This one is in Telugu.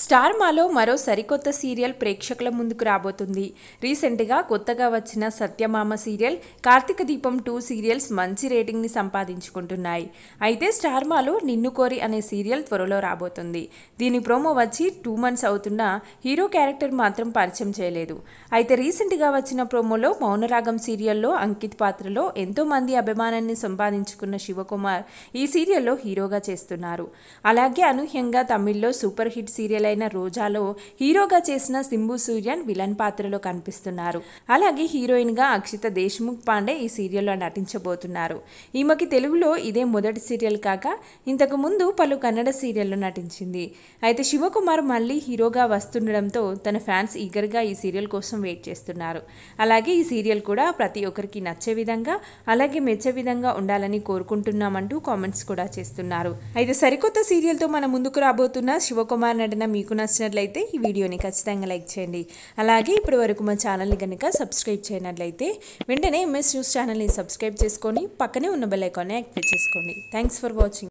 స్టార్ మాలో మరో సరికొత్త సీరియల్ ప్రేక్షకుల ముందుకు రాబోతుంది. రీసెంట్గా కొత్తగా వచ్చిన సత్యమామ సీరియల్, కార్తీక దీపం 2 సీరియల్స్ మంచి రేటింగ్ని సంపాదించుకుంటున్నాయి. అయితే స్టార్ మాలో నిన్ను కోరి అనే సీరియల్ త్వరలో రాబోతుంది. దీని ప్రోమో వచ్చి 2 మంత్స్ అవుతున్నా హీరో క్యారెక్టర్ మాత్రం పరిచయం చేయలేదు. అయితే రీసెంట్గా వచ్చిన ప్రోమోలో మౌనరాగం సీరియల్లో అంకిత్ పాత్రలో ఎంతో మంది అభిమానాన్ని సంపాదించుకున్న శివకుమార్ ఈ సీరియల్లో హీరోగా చేస్తున్నారు. అలాగే అనూహ్యంగా తమిళ్లో సూపర్ హిట్ సీరియల్ అయిన రోజాలో హీరోగా చేసిన సింబు సూర్యన్ విలన్ పాత్రలో కనిపిస్తున్నారు. అలాగే హీరోయిన్ గా అక్షిత దేశ్ముఖ్ పాండే ఈ సీరియల్లో నటించబోతున్నారు. ఈమెకి తెలుగులో ఇదే మొదటి సీరియల్ కాక ఇంతకు ముందు పలు కన్నడ సీరియల్లో నటించింది. అయితే శివకుమార్ మళ్ళీ హీరోగా వస్తుండడంతో తన ఫ్యాన్స్ ఈగర్గా ఈ సీరియల్ కోసం వెయిట్ చేస్తున్నారు. అలాగే ఈ సీరియల్ కూడా ప్రతి ఒక్కరికి నచ్చే విధంగా అలాగే మెచ్చే విధంగా ఉండాలని కోరుకుంటున్నామంటూ కామెంట్స్ కూడా చేస్తున్నారు. అయితే సరికొత్త సీరియల్తో మన ముందుకు రాబోతున్న శివకుమార్ నటన మీకు నచ్చినట్లయితే ఈ వీడియోని ఖచ్చితంగా లైక్ చేయండి. అలాగే ఇప్పటి వరకు మా ఛానల్ని కనుక సబ్స్క్రైబ్ చేయనట్లయితే వెంటనే ఎంఎస్ న్యూస్ ఛానల్ని సబ్స్క్రైబ్ చేసుకొని పక్కనే ఉన్న బెల్ ఐకాన్ని యాక్టివేట్ చేసుకోండి. Thanks for watching.